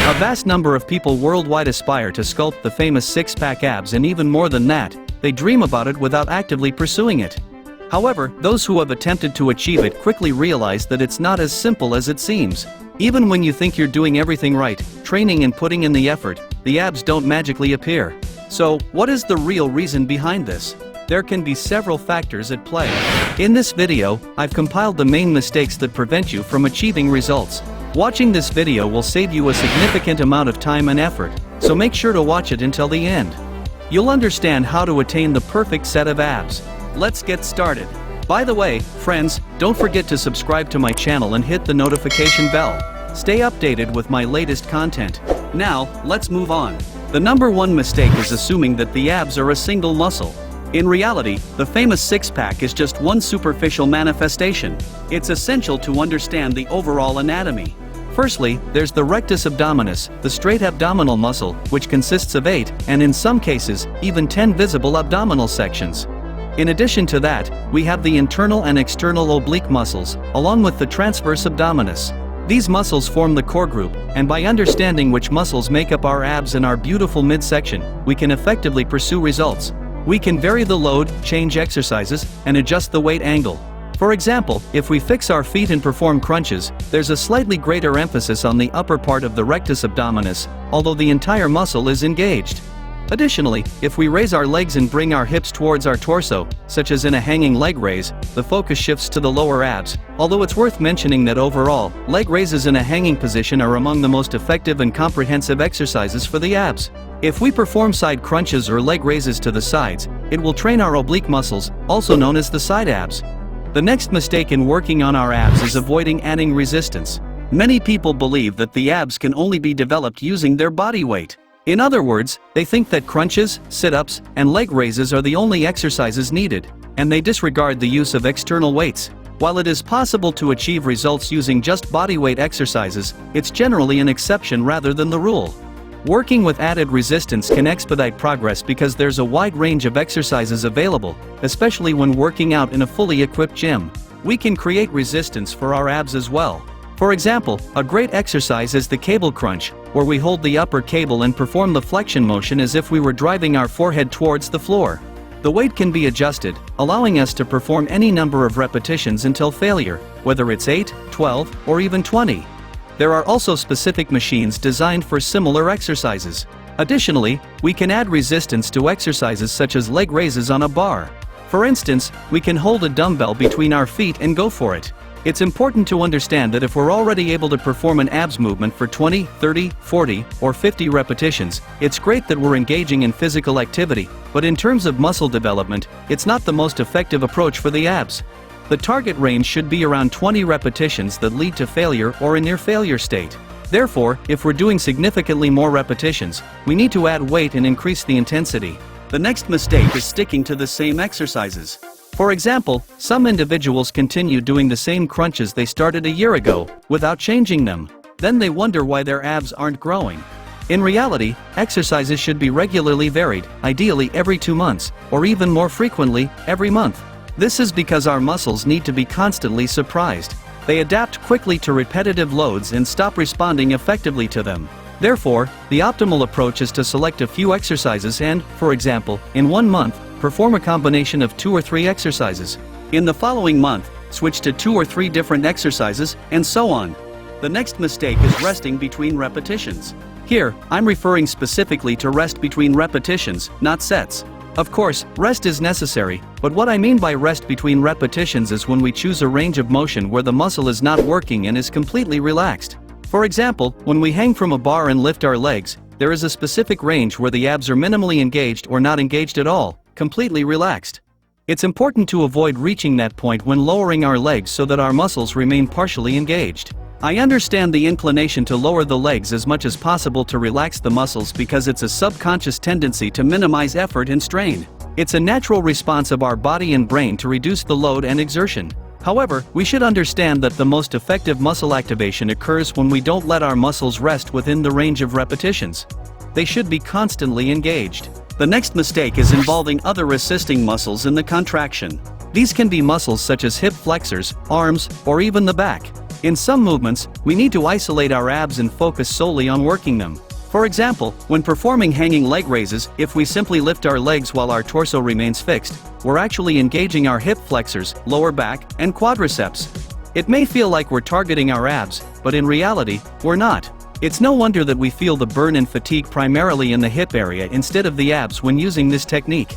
A vast number of people worldwide aspire to sculpt the famous six-pack abs, and even more than that, they dream about it without actively pursuing it. However, those who have attempted to achieve it quickly realize that it's not as simple as it seems. Even when you think you're doing everything right, training and putting in the effort, the abs don't magically appear. So, what is the real reason behind this? There can be several factors at play. In this video, I've compiled the main mistakes that prevent you from achieving results. Watching this video will save you a significant amount of time and effort, so make sure to watch it until the end. You'll understand how to attain the perfect set of abs. Let's get started. By the way, friends, don't forget to subscribe to my channel and hit the notification bell. Stay updated with my latest content. Now, let's move on. The number one mistake is assuming that the abs are a single muscle. In reality, the famous six-pack is just one superficial manifestation. It's essential to understand the overall anatomy. Firstly, there's the rectus abdominis, the straight abdominal muscle, which consists of 8, and in some cases, even 10 visible abdominal sections. In addition to that, we have the internal and external oblique muscles, along with the transverse abdominis. These muscles form the core group, and by understanding which muscles make up our abs and our beautiful midsection, we can effectively pursue results. We can vary the load, change exercises, and adjust the weight angle. For example, if we fix our feet and perform crunches, there's a slightly greater emphasis on the upper part of the rectus abdominis, although the entire muscle is engaged. Additionally, if we raise our legs and bring our hips towards our torso, such as in a hanging leg raise, the focus shifts to the lower abs, although it's worth mentioning that overall, leg raises in a hanging position are among the most effective and comprehensive exercises for the abs. If we perform side crunches or leg raises to the sides, it will train our oblique muscles, also known as the side abs. The next mistake in working on our abs is avoiding adding resistance. Many people believe that the abs can only be developed using their body weight. In other words, they think that crunches, sit-ups, and leg raises are the only exercises needed, and they disregard the use of external weights. While it is possible to achieve results using just body weight exercises, it's generally an exception rather than the rule. Working with added resistance can expedite progress because there's a wide range of exercises available, especially when working out in a fully equipped gym. We can create resistance for our abs as well. For example, a great exercise is the cable crunch, where we hold the upper cable and perform the flexion motion as if we were driving our forehead towards the floor. The weight can be adjusted, allowing us to perform any number of repetitions until failure, whether it's 8, 12, or even 20. There are also specific machines designed for similar exercises. Additionally, we can add resistance to exercises such as leg raises on a bar. For instance, we can hold a dumbbell between our feet and go for it. It's important to understand that if we're already able to perform an abs movement for 20, 30, 40, or 50 repetitions, it's great that we're engaging in physical activity, but in terms of muscle development, it's not the most effective approach for the abs. The target range should be around 20 repetitions that lead to failure or a near-failure state. Therefore, if we're doing significantly more repetitions, we need to add weight and increase the intensity. The next mistake is sticking to the same exercises. For example, some individuals continue doing the same crunches they started a year ago, without changing them. Then they wonder why their abs aren't growing. In reality, exercises should be regularly varied, ideally every 2 months, or even more frequently, every month. This is because our muscles need to be constantly surprised. They adapt quickly to repetitive loads and stop responding effectively to them. Therefore, the optimal approach is to select a few exercises and, for example, in 1 month, perform a combination of 2 or 3 exercises. In the following month, switch to 2 or 3 different exercises, and so on. The next mistake is resting between repetitions. Here, I'm referring specifically to rest between repetitions, not sets. Of course, rest is necessary, but what I mean by rest between repetitions is when we choose a range of motion where the muscle is not working and is completely relaxed. For example, when we hang from a bar and lift our legs, there is a specific range where the abs are minimally engaged or not engaged at all, completely relaxed. It's important to avoid reaching that point when lowering our legs so that our muscles remain partially engaged. I understand the inclination to lower the legs as much as possible to relax the muscles because it's a subconscious tendency to minimize effort and strain. It's a natural response of our body and brain to reduce the load and exertion. However, we should understand that the most effective muscle activation occurs when we don't let our muscles rest within the range of repetitions. They should be constantly engaged. The next mistake is involving other assisting muscles in the contraction. These can be muscles such as hip flexors, arms, or even the back. In some movements, we need to isolate our abs and focus solely on working them. For example, when performing hanging leg raises, if we simply lift our legs while our torso remains fixed, we're actually engaging our hip flexors, lower back, and quadriceps. It may feel like we're targeting our abs, but in reality, we're not. It's no wonder that we feel the burn and fatigue primarily in the hip area instead of the abs when using this technique.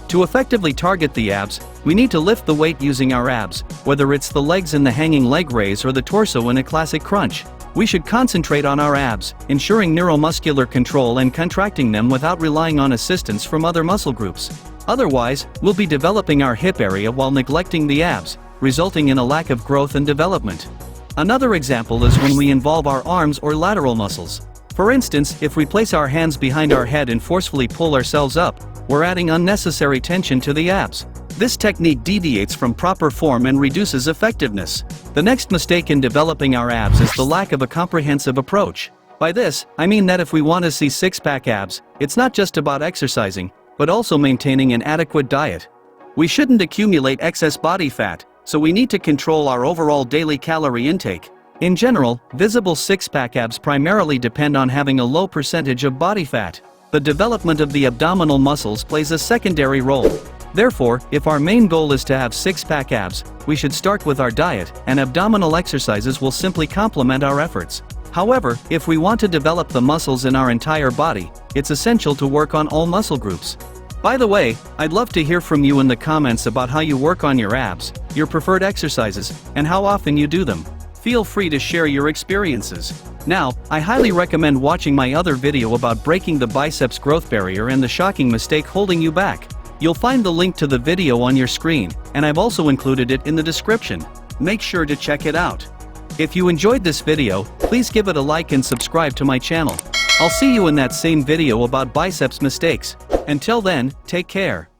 To effectively target the abs, we need to lift the weight using our abs, whether it's the legs in the hanging leg raise or the torso in a classic crunch. We should concentrate on our abs, ensuring neuromuscular control and contracting them without relying on assistance from other muscle groups. Otherwise, we'll be developing our hip area while neglecting the abs, resulting in a lack of growth and development. Another example is when we involve our arms or lateral muscles. For instance, if we place our hands behind our head and forcefully pull ourselves up, we're adding unnecessary tension to the abs. This technique deviates from proper form and reduces effectiveness. The next mistake in developing our abs is the lack of a comprehensive approach. By this, I mean that if we want to see six-pack abs, it's not just about exercising, but also maintaining an adequate diet. We shouldn't accumulate excess body fat, so we need to control our overall daily calorie intake. In general, visible six-pack abs primarily depend on having a low percentage of body fat. The development of the abdominal muscles plays a secondary role. Therefore, if our main goal is to have six-pack abs, we should start with our diet, and abdominal exercises will simply complement our efforts. However, if we want to develop the muscles in our entire body, it's essential to work on all muscle groups. By the way, I'd love to hear from you in the comments about how you work on your abs, your preferred exercises, and how often you do them. Feel free to share your experiences. Now, I highly recommend watching my other video about breaking the biceps growth barrier and the shocking mistake holding you back. You'll find the link to the video on your screen, and I've also included it in the description. Make sure to check it out. If you enjoyed this video, please give it a like and subscribe to my channel. I'll see you in that same video about biceps mistakes. Until then, take care.